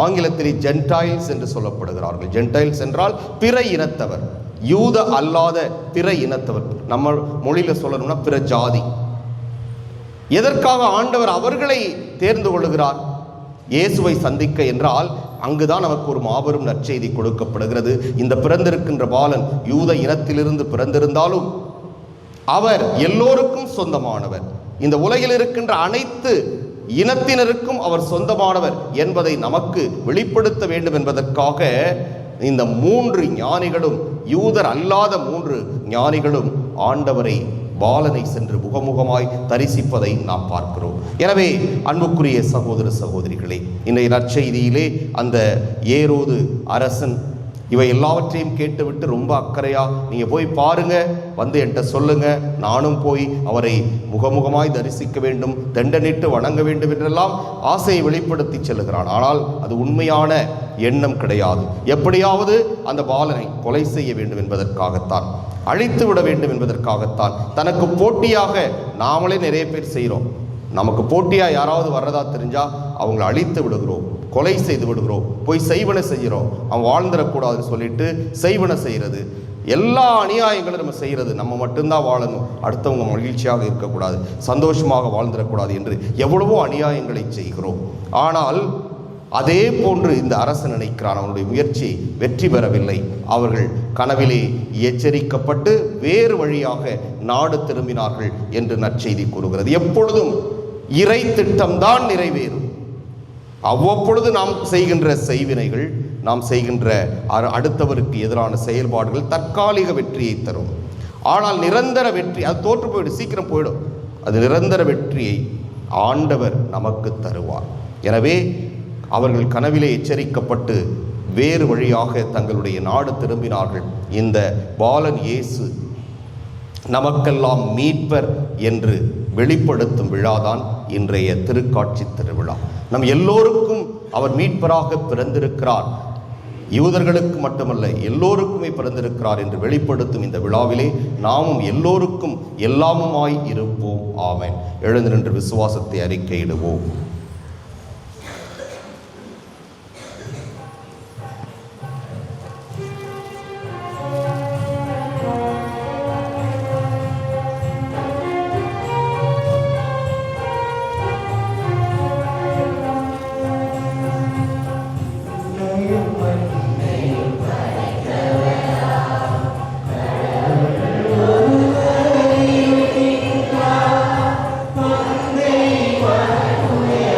ஆங்கிலத்திலே ஜென்டைல்ஸ் என்று சொல்லப்படுகிறார்கள். ஜென்டைல்ஸ் என்றால் பிற இனத்தவர், யூத அல்லாத பிற இனத்தவர். நம்ம மொழியில் சொல்லணும்னா பிற ஜாதி. எதற்காக ஆண்டவர் அவர்களை தேர்ந்து கொள்கிறார்? இயேசுவை சந்திக்க என்றால் அங்குதான் நமக்கு ஒரு மாபெரும் நற்செய்தி கொடுக்கப்படுகிறது. இந்த பிறந்திருக்கின்ற பாலன் யூத இனத்திலிருந்து பிறந்திருந்தாலும் அவர் எல்லோருக்கும் சொந்தமானவர். இந்த உலகில் இருக்கின்ற அனைத்து இனத்தினருக்கும் அவர் சொந்தமானவர் என்பதை நமக்கு வெளிப்படுத்த வேண்டும் என்பதற்காக இந்த 3 ஞானிகளும், யூதர் அல்லாத 3 ஞானிகளும் ஆண்டவரை பாலனை சென்று முகமுகமாய் தரிசிப்பதை நாம் பார்க்கிறோம். எனவே அன்புக்குரிய சகோதர சகோதரிகளே, இன்றைய நற்செய்தியிலே அந்த ஏரோது அரசன் இவை எல்லாவற்றையும் கேட்டுவிட்டு ரொம்ப அக்கறையா நீங்கள் போய் பாருங்க, வந்து என்கிட்ட சொல்லுங்க, நானும் போய் அவரை முகமுகமாய் தரிசிக்க வேண்டும், தண்டனிட்டு வணங்க வேண்டும் என்றெல்லாம் ஆசையை வெளிப்படுத்தி செல்கிறான். ஆனால் அது உண்மையான எண்ணம் கிடையாது. எப்படியாவது அந்த பாலனை கொலை செய்ய வேண்டும் என்பதற்காகத்தான், அழித்து விட வேண்டும் என்பதற்காகத்தான். தனக்கு போட்டியாக நாமளே நிறைய பேர் செய்கிறோம். நமக்கு போட்டியாக யாராவது வர்றதா தெரிஞ்சா அவங்களை அழித்து விடுகிறோம், கொலை செய்து விடுகிறோம், போய் செய்வன செய்கிறோம். அவன் வாழ்ந்துடக்கூடாதுன்னு சொல்லிட்டு செய்வன செய்கிறது. எல்லா அநியாயங்களும் நம்ம செய்கிறது. நம்ம மட்டும்தான் வாழணும், அடுத்தவங்க மகிழ்ச்சியாக இருக்கக்கூடாது, சந்தோஷமாக வாழ்ந்துடக்கூடாது என்று எவ்வளவோ அநியாயங்களை செய்கிறோம். ஆனால் அதே போன்று இந்த அரசன் நினைக்கிறான். அவனுடைய முயற்சி வெற்றி பெறவில்லை. அவர்கள் கனவிலே எச்சரிக்கப்பட்டு வேறு வழியாக நாடு திரும்பினார்கள் என்று நற்செய்தி கூறுகிறது. எப்பொழுதும் இறை திட்டம்தான் நிறைவேறும். அவ்வப்பொழுது நாம் செய்கின்ற செய்வினைகள், நாம் செய்கின்ற அடுத்தவருக்கு எதிரான செயல்பாடுகள் தற்காலிக வெற்றியை தரும். ஆனால் நிரந்தர வெற்றி அது தோற்று போயிடும், சீக்கிரம் போயிடும். அது நிரந்தர வெற்றியை ஆண்டவர் நமக்கு தருவார். எனவே அவர்கள் கனவிலே எச்சரிக்கப்பட்டு வேறு வழியாக தங்களுடைய நாடு திரும்பினார்கள். இந்த பாலன் இயேசு நமக்கெல்லாம் மீட்பர் என்று வெளிப்படுத்தும் விழாதான் இன்றைய திருக்காட்சி திருவிழா. நம் எல்லோருக்கும் அவர் மீட்பராக பிறந்திருக்கிறார். யூதர்களுக்கு மட்டுமல்ல, எல்லோருக்குமே பிறந்திருக்கிறார் என்று வெளிப்படுத்தும் இந்த விழாவிலே நாமும் எல்லோருக்கும் எல்லாமுமாய் இருப்போம். ஆமென். எழுந்து நின்று விசுவாசத்தை அறிக்கையிடுவோம். Amen.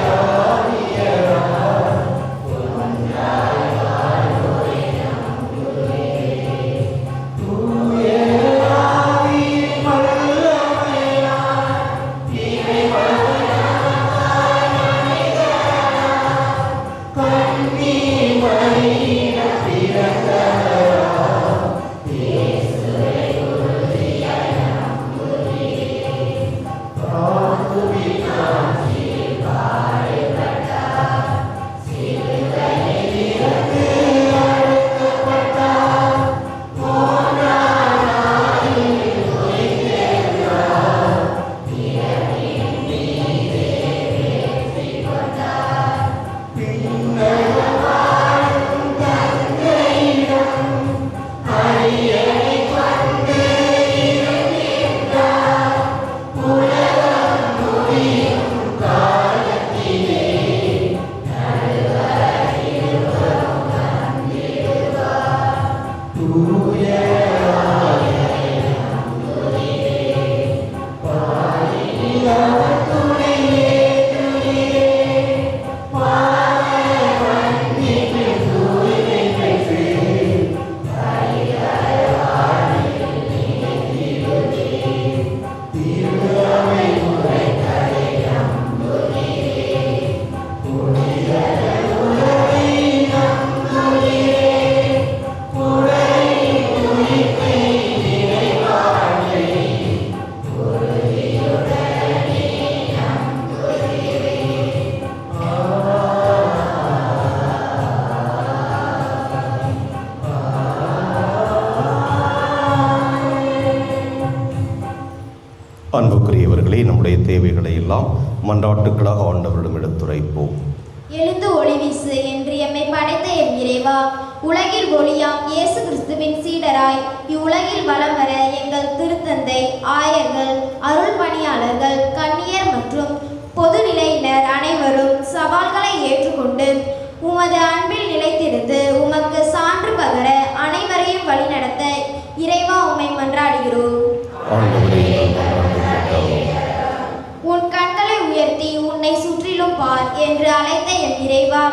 அன்புக்குரியவர்களே, நம்முடைய தேவைகளை எல்லாம் மன்றாட்டுக்களாக ஆண்டவரிடம் எடுத்துரைப்போம். எழுந்து ஒளி வீசு என்று எம்மை படைத்த எம் இறைவா, உலகில் ஒளியாம் இயேசு கிறிஸ்துவின் சீடராய் இவ்வுலகில் வலம் வர எங்கள் திருத்தந்தை, ஆயர்கள், அருள் பணியாளர்கள், கன்னியர் மற்றும் பொதுநிலையினர் அனைவரும் சவால்களை ஏற்றுக்கொண்டு உமது அன்பில் நிலைத்திருந்து உமக்கு சான்று பகர அனைவரையும் வழிநடத்த இறைவா உம்மை மன்றாடுகிறோம். உன் கண்களை உயர்த்தி உன்னை சுற்றிலும் பார் என்று அழைத்த எம் இறைவா,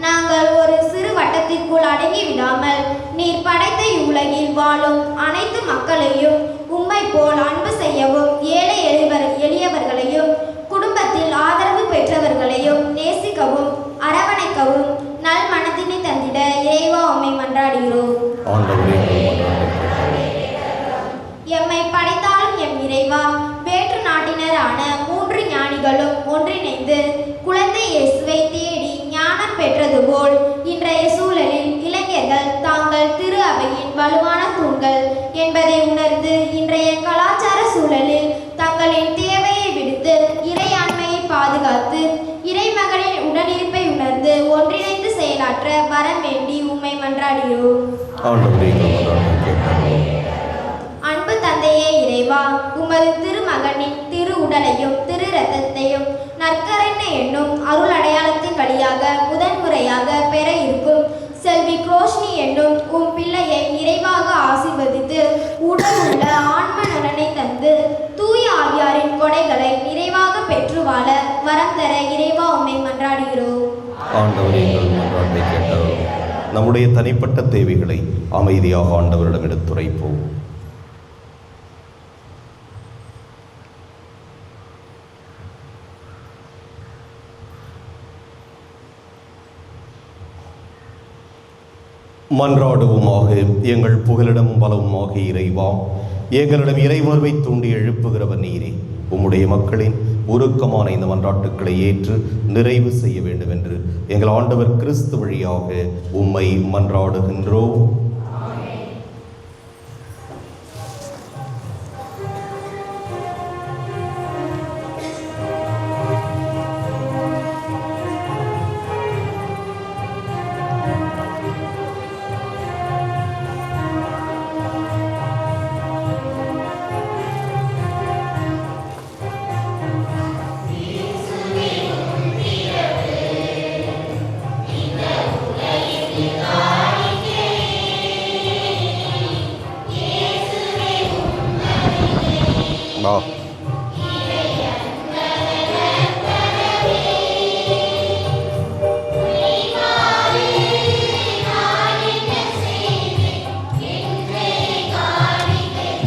நாங்கள் ஒரு சிறு வட்டத்திற்குள் அடங்கி விடாமல் நீர் படைத்த இவ்வுலகில் வாழும் அனைத்து மக்களையும் உம்மை போல் அன்பு செய்யவும், ஏழை எளியவர்களையும் குடும்பத்தில் ஆதரவு பெற்றவர்களையும் நேசிக்கவும் அரவணைக்கவும் நல் மனத்தினை தந்திட இறைவா உம்மை மன்றாடுகிறோம். எம்மை படைத்தாலும் எம் இறைவா, வேற்று நாட்டினரான 3 ஞானிகளும் ஒன்றிணைந்து குழந்தை இயேசுவை தேடி ஞானம் பெற்றது போல் இன்றைய சூழலில் இளைஞர்கள் தாங்கள் திரு அவையின் வலுவான தூண்கள் என்பதை உணர்ந்து இன்றைய கலாச்சார சூழலில் தங்களின் தேவையை விடுத்து இறையாண்மையை பாதுகாத்து இறைமகனின் உடனிருப்பை உணர்ந்து ஒன்றிணைந்து செயலாற்ற வரம் வேண்டி உம்மை மன்றாடுகிறோம். அன்பு தந்தையே இறைவா, உமது திருமகனின் திரு உடலையும் திரு இரத்தத்தையும் நற்கரண்ண என்னும் அருள் அடையாளத்தின் வழியாக முதன்முறையாக பெற இருக்கும் செல்வி குரோஷினி என்னும் உம் பிள்ளையை நிறைவாக ஆசீர்வதித்து உடல் உள்ள ஆன்ம நலனை தந்து தூய ஆவியாரின் கொடைகளை நிறைவாக பெற்று வாழ வரம் தர இறைவா உம்மை மன்றாடுகிறோம். ஆண்டவரே, எங்கள் மன்றாட்டை கேட்டருளும். நம்முடைய தனிப்பட்ட தேவைகளை அமைதியாக ஆண்டவரிடம் எடுத்துரைப்போம். மன்றாடுவோமாக. எங்கள் புகலிடமும் பலவுமாக இறைவா, எங்களிடம் இறைவர்வை தூண்டி எழுப்புகிறவர் நீரே. உம்முடைய மக்களின் உருக்கமான இந்த மன்றாட்டுக்களை ஏற்று நிறைவு செய்ய வேண்டும் என்று எங்கள் ஆண்டவர் கிறிஸ்து வழியாக உம்மை மன்றாடுகின்றோம்.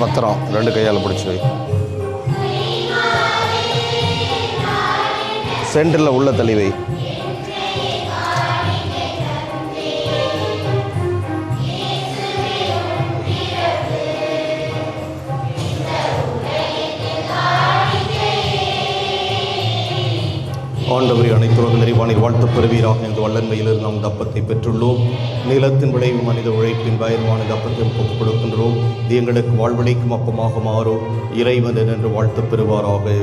பத்திரம் 2 கையால் பிடிச்சி வை. சென்டரில் உள்ள தள்ளி வை. ஆண்டவரே, அனைத்துலக நிறைவானில் வாழ்த்துப் பெறுவீராக. இந்த வல்லன்மையிலிருந்து நாம் இந்த அப்பத்தை பெற்றுள்ளோம். நிலத்தின் விளைவு மனித உழைப்பின் பயனுமான இந்த அப்பத்தை ஒப்புக் கொடுக்கின்றோம். இது எங்களுக்கு வாழ்வழிக்கும் அப்பமாக மாறும். இறைவன் என்று வாழ்த்துப் பெறுவாராக.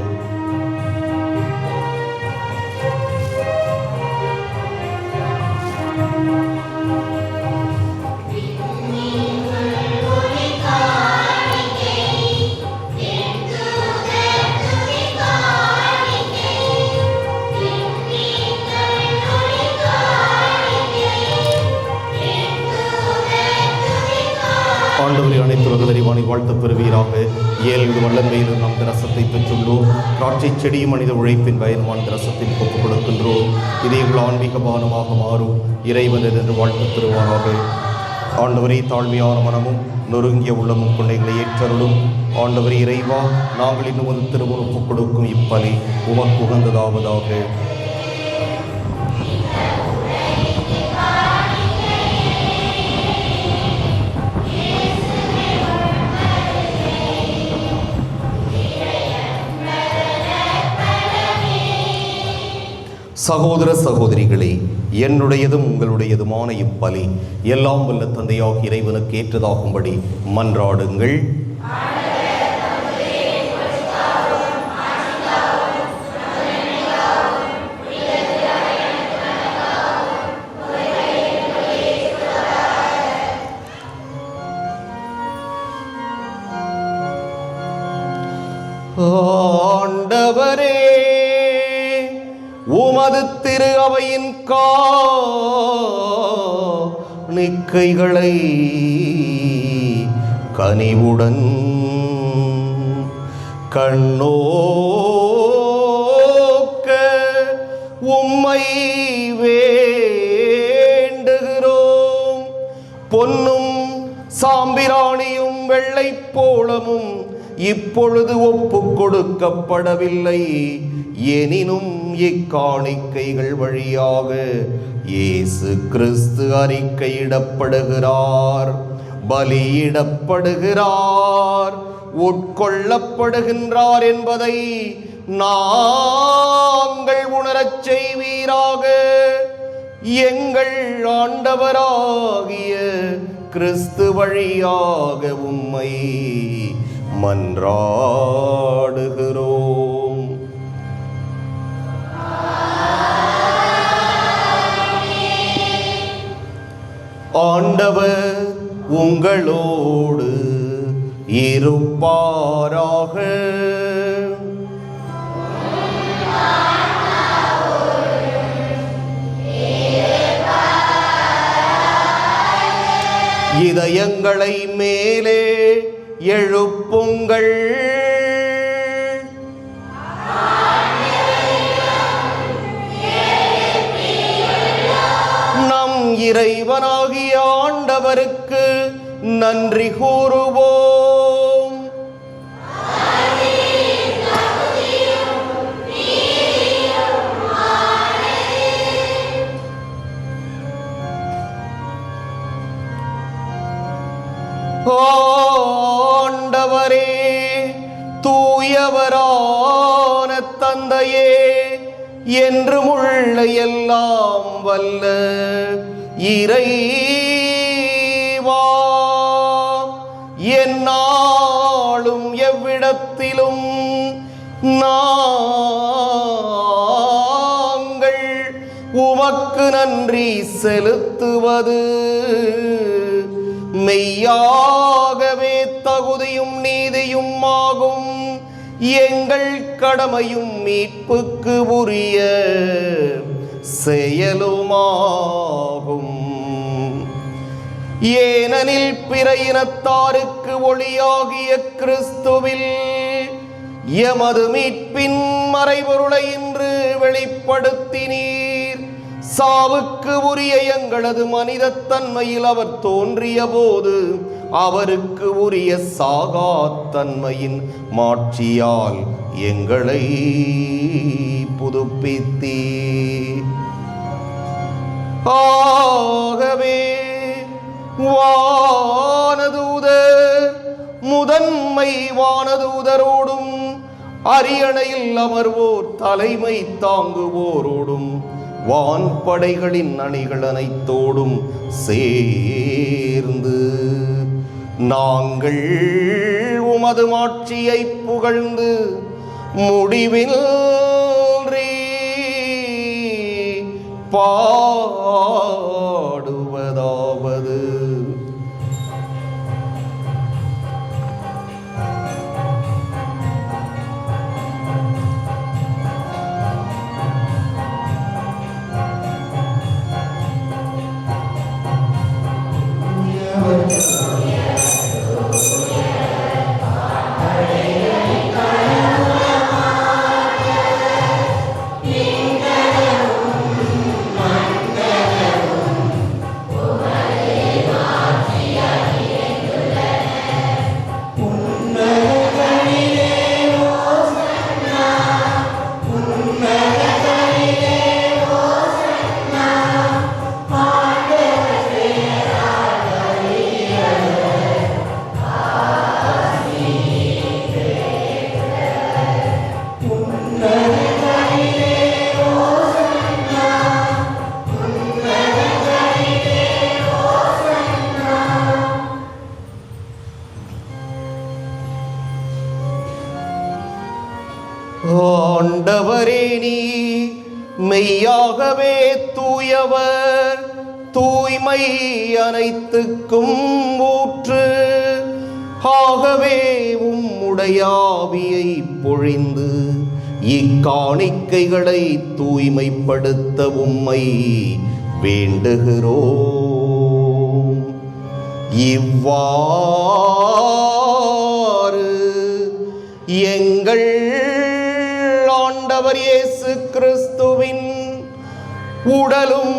ஆண்டவரே, அனைத்துலக நிறைவானில் வாழ்த்துப் பெறுவீராக. 7 வல்லன்மையில் நாம் ரசத்தை பெற்றுள்ளோம். திராட்சை செடியும் மனித உழைப்பின் பயனுமான ரசத்தில் ஒப்புக் கொடுக்கின்றோம். இது எங்கள் ஆன்மீக பானமாக மாறும். இறைவன் என்று வாழ்த்துப் பெறுவாராக. ஆண்டவரே, தாழ்மையான மனமும் நொறுங்கிய உள்ளமும் கொண்டைகளை ஏற்றருளும். ஆண்டவரே இறைவா, நாங்கள் இன்னும் ஒரு திருமுன் ஒப்புக் கொடுக்கும் இப்பலி உமக்கு உகந்ததாவதாக. சகோதர சகோதரிகளே, என்னுடையதும் உங்களுடையதுமான இப்பலி எல்லாம் வல்ல தந்தையாக இறைவனுக்கு ஏற்றதாகும்படி மன்றாடுங்கள். ஆண்டவரே, உமது திரு அவையின் காணிக்கைகளை கனிவுடன் கண்ணோக்க உம்மை வேண்டுகிறோம். பொன்னும் சாம்பிராணியும் வெள்ளை போலமும் இப்பொழுது ஒப்பு கொடுக்கப்படவில்லை. எனினும் இக்காணிக்கைகள் வழியாக இயேசு கிறிஸ்து அறிக்கையிடப்படுகிறார், பலியிடப்படுகிறார், உட்கொள்ளப்படுகின்றார் என்பதை நாங்கள் உணரச் செய்வீராக. எங்கள் ஆண்டவராகிய கிறிஸ்து வழியாக உம்மை மன்றாடுகிறோம். ஆண்டவர் உங்களோடு இருப்பாராக. இதயங்களை மேலே எழுப்புங்கள். நம் இறைவனாகிய ஆண்டவருக்கு நன்றி கூறுவோம். ஆண்டவரே, தூயவரான தந்தையே, என்றுமுள்ள எல்லாம் வல்ல இறைவா, எந்நாளும் எவ்விடத்திலும் நாங்கள் உமக்கு நன்றி செலுத்துவது மெய்யாகவே தகுதியும் நீதியும் ஆகும். எங்கள் கடமையும் மீட்புக்கு உரிய செயலுமாகும். ஏனெனில் பிற இனத்தாருக்கு ஒளியாகிய கிறிஸ்துவில் எமது மீட்பின் மறைபொருளை இன்று வெளிப்படுத்தினீர். சாவுக்கு உரிய எங்களது மனிதத்தன்மையில் அவர் தோன்றிய போது அவருக்கு உரிய சாகாத்தன்மையின் மாட்சியால் எங்களை புதுப்பித்தீர். ஆகவே வானதூதர் முதன்மை வானதூதரோடும் அரியணையில் அமர்வோர் தலைமை தாங்குவோரோடும் வான்படைகளின் அணிகள் அனைத்தோடும் சேர்ந்து நாங்கள் உமது மாட்சியை புகழ்ந்து முடிவின்றி பாடுவதாவது: Amen. தூயவர், தூய்மை அனைத்துக்கும் ஊற்று. ஆகவே உம்முடைய ஆவியை பொழிந்து இக்காணிக்கைகளை தூய்மைப்படுத்த உம்மை வேண்டுகிறோம். இவ்வாறு எங்கள் ஆண்டவர் இயேசு கிறிஸ்துவின் உடலும்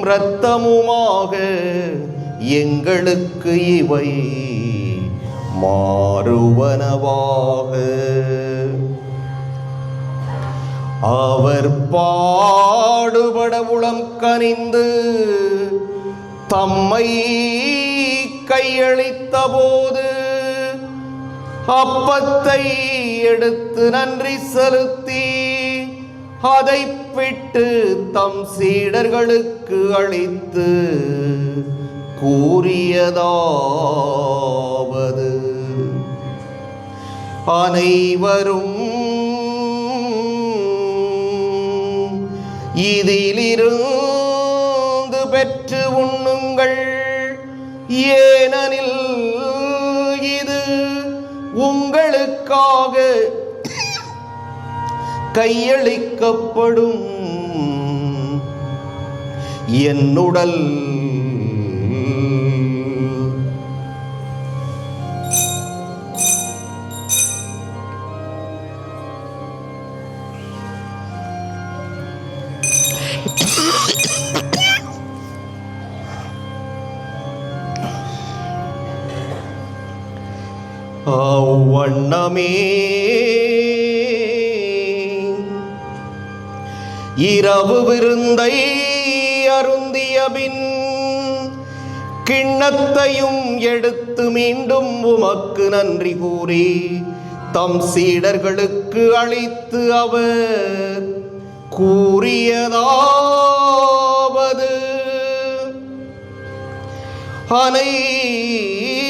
இரத்தமுமாக எங்களுக்கு இவை மாறுவனவாக. அவர் பாடுபட உளம் கனிந்து தம்மை கையளித்த போது அப்பத்தை எடுத்து நன்றி செலுத்தி அதை பிட்டு தம் சீடர்களுக்கு அளித்து கூறியதாவது: அனைவரும் இதிலிருந்து பெற்று உண்ணுங்கள், ஏனெனில் இது உங்களுக்காக கையளிக்கப்படும் என் உடல். அவ்வண்ணமே இரவு விருந்தை அருந்தியபின் கிண்ணத்தையும் எடுத்து மீண்டும் உமக்கு நன்றி கூறி தம் சீடர்களுக்கு அளித்து அவர் கூறியதாவது: அனைவரும்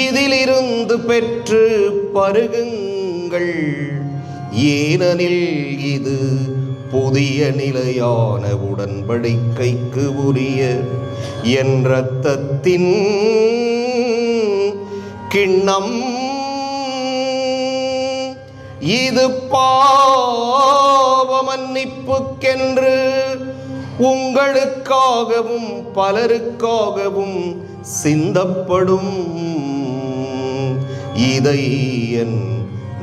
இதிலிருந்து பெற்று பருகுங்கள், ஏனெனில் இது புதிய நிலையான உடன்படிக்கைக்கு உரிய என் இரத்தத்தின் கிண்ணம். இது பாவ மன்னிப்புக்கென்று உங்களுக்காகவும் பலருக்காகவும் சிந்தப்படும். இதை என்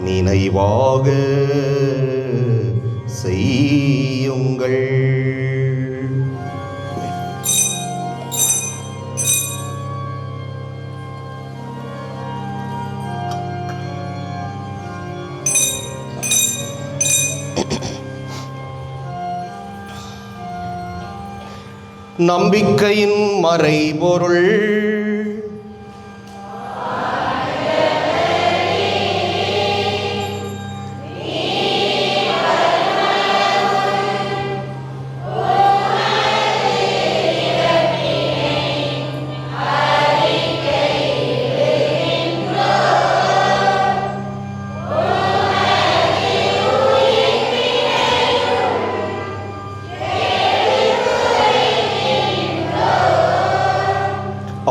நினைவாக செய்யுங்கள். நம்பிக்கையின் மறைபொருள்.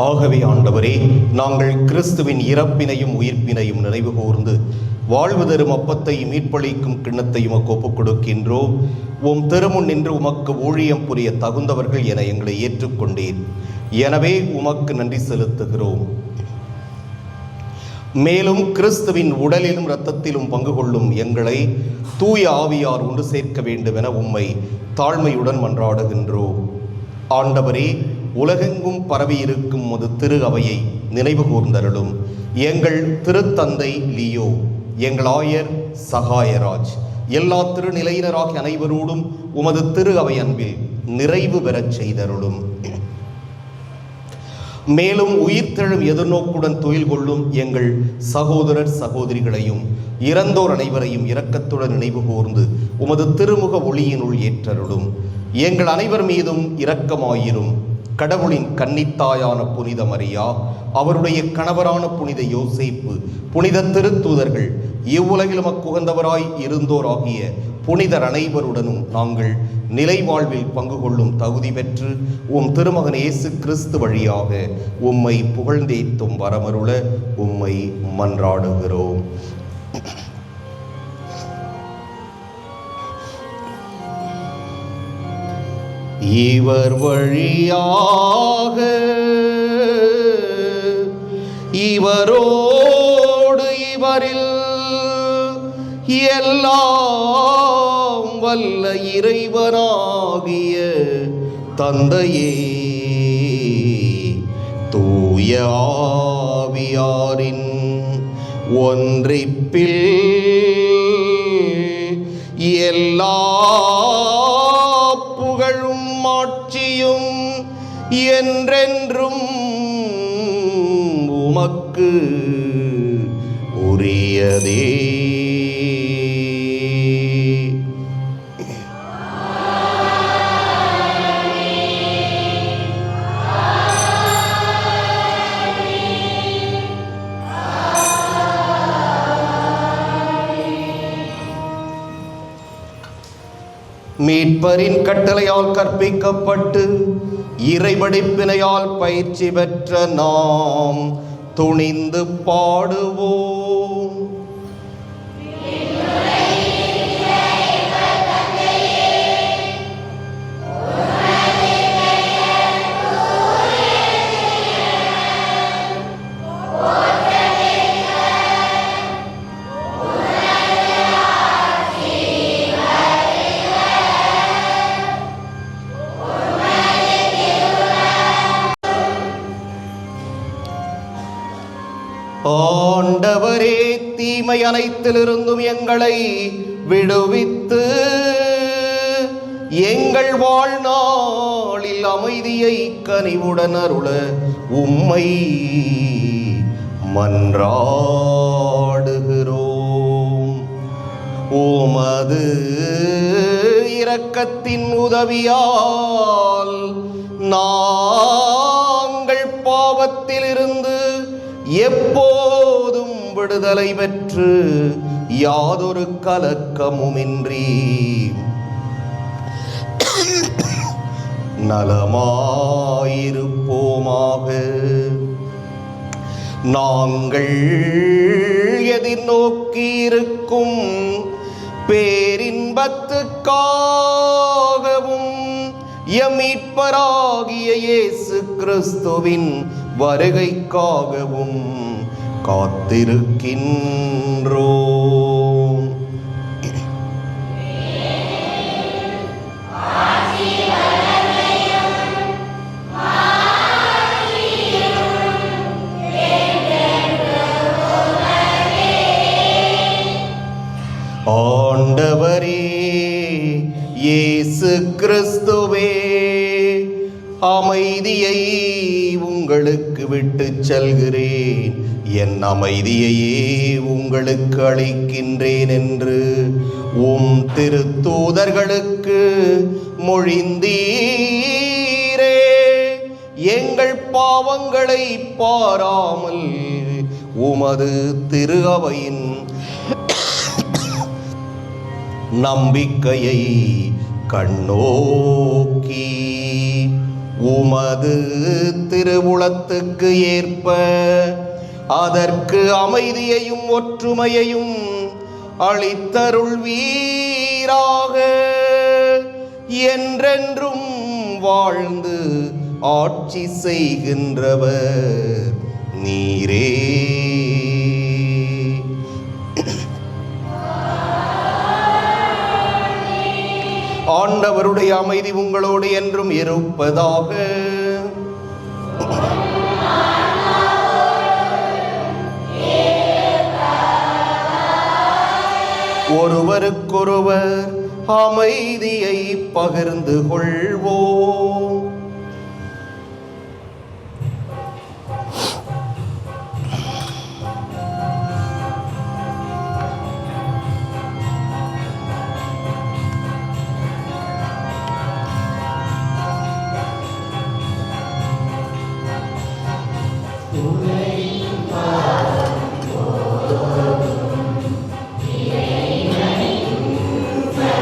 ஆகவே ஆண்டவரே, நாங்கள் கிறிஸ்துவின் இறப்பினையும் உயிர்ப்பினையும் நினைவு கூர்ந்து வாழ்வு தரும் அப்பத்தையும் மீட்பளிக்கும் கிண்ணத்தையும் உமக்கு ஒப்புக் கொடுக்கின்றோம். உம் திருமுன் நின்று உமக்கு ஊழியம் புரிய தகுந்தவர்கள் என எங்களை ஏற்றுக்கொண்டீர். எனவே உமக்கு நன்றி செலுத்துகிறோம். மேலும் கிறிஸ்துவின் உடலிலும் இரத்தத்திலும் பங்கு கொள்ளும் எங்களை தூய ஆவியார் ஒன்று சேர்க்க வேண்டும் என உம்மை தாழ்மையுடன் மன்றாடுகின்றோம். ஆண்டவரே, உலகெங்கும் பரவி இருக்கும் உமது திரு அவையை நினைவு கூர்ந்தருளும். எங்கள் திருத்தந்தை லியோ, எங்கள் ஆயர் சகாயராஜ், எல்லா திருநிலையினராகிய அனைவரோடும் உமது திரு அவை அன்பில் நிறைவு பெறச் செய்தருளும். மேலும் உயிர்த்தெழும் எதிர்நோக்குடன் துயில் கொள்ளும் எங்கள் சகோதரர் சகோதரிகளையும் இறந்தோர் அனைவரையும் இரக்கத்துடன் நினைவு கூர்ந்து உமது திருமுக ஒளியினுள் ஏற்றருளும். எங்கள் அனைவர் மீதும் இரக்கமாயிரும். கடவுளின் கன்னித்தாயான புனித மரியா, அவருடைய கணவரான புனித யோசேப்பு, புனித திருத்தூதர்கள், இவ்வுலகில் உமக்குகந்தவராய் இருந்தோர் ஆகிய புனிதர் அனைவருடனும் நாங்கள் நிலை வாழ்வில் பங்கு கொள்ளும் தகுதி பெற்று உம் திருமகன் இயேசு கிறிஸ்து வழியாக உம்மை புகழ்ந்தேத்தும் வரமருள உம்மை மன்றாடுகிறோம். இவர் வழியாக இவரோடு இவரில் எல்லாம் வல்ல இறைவனாகிய தந்தையே தூய ஆவியாரின் ஒன்றிப்பில் எல்லா புகழும் ஆட்சியும் என்றென்றும் உமக்கு உரியதே. மீட்பரின் கட்டளையால் கற்பிக்கப்பட்டு இறைபடிப்பினையால் பயிற்சி பெற்ற நாம் துணிந்து பாடுவோம். ஆண்டவரே, தீமை அனைத்திலிருந்தும் எங்களை விடுவித்து எங்கள் வாழ்நாளில் அமைதியை கனிவுடன் அருள உம்மை மன்றாடுகிறோம். உமது இரக்கத்தின் உதவியால் நாங்கள் பாவத்திலிருந்து எப்போதும் விடுதலை பெற்று யாதொரு கலக்கமுமின்றி நலமாயிருப்போமாக. நாங்கள் எதிர்நோக்கியிருக்கும் பேரின்பத்துக்காகவும் எம் மீட்பராகிய இயேசு கிறிஸ்துவின் வருகைக்காகவும் காத்திருக்கின்றோம். ஆண்டவரே இயேசு கிறிஸ்துவே, அமைதியை உங்களுக்கு விட்டு செல்கிறேன், என் அமைதியையே உங்களுக்கு அளிக்கின்றேன் என்று உம் திருத்தூதர்களுக்கு மொழிந்தீரே. எங்கள் பாவங்களை பாராமல் உமது திரு அவையின் நம்பிக்கையை கண்ணோக்கி உமது திருவுளத்துக்கு ஏற்ப அதற்கு அமைதியையும் ஒற்றுமையையும் அளித்தருள்வீராக. என்றென்றும் வாழ்ந்து ஆட்சி செய்கின்றவர் நீரே. ஆண்டவருடைய அமைதி உங்களோடு என்றும் இருப்பதாக. ஒருவருக்கொருவர் அமைதியை பகிர்ந்து கொள்வோம். Amen.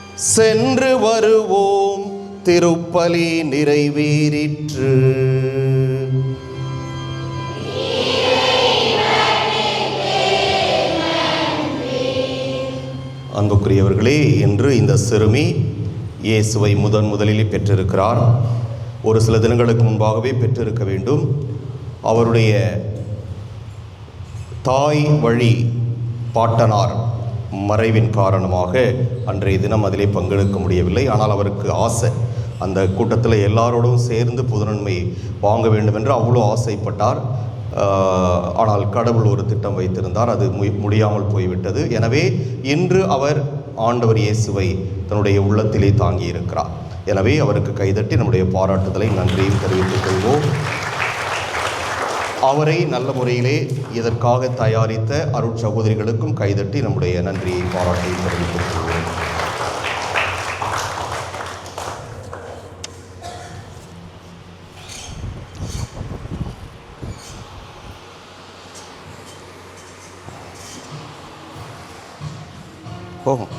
சென்று வருவோம், திருப்பலி நிறைவேறிற்று. அன்புக்குரியவர்களே, இன்று இந்த சிறுமி இயேசுவை முதலில் பெற்றிருக்கிறார். ஒரு சில தினங்களுக்கு முன்பாகவே பெற்றிருக்க வேண்டும். அவருடைய தாய் வழி பாட்டனார் மறைவின் காரணமாக அன்றைய தினம் அதிலே பங்கெடுக்க முடியவில்லை. ஆனால் அவருக்கு ஆசை, அந்த கூட்டத்தில் எல்லாரோடும் சேர்ந்து புதுநன்மை வாங்க வேண்டும் என்று அவ்வளோ ஆசைப்பட்டார். ஆனால் கடவுள் ஒரு திட்டம் வைத்திருந்தார், அது முடியாமல் போய்விட்டது. எனவே இன்று அவர் ஆண்டவர் இயேசுவை தன்னுடைய உள்ளத்திலே தாங்கி இருக்கிறார். எனவே அவருக்கு கைதட்டி நம்முடைய பாராட்டுதலை நன்றியும் தெரிவித்துக் கொள்வோம். அவரை நல்ல முறையிலே இதற்காக தயாரித்த அருட்சகோதரிகளுக்கும் கைதட்டி நம்முடைய நன்றியை பாராட்டையும் தெரிவித்துக் கொள்வோம். போகும்.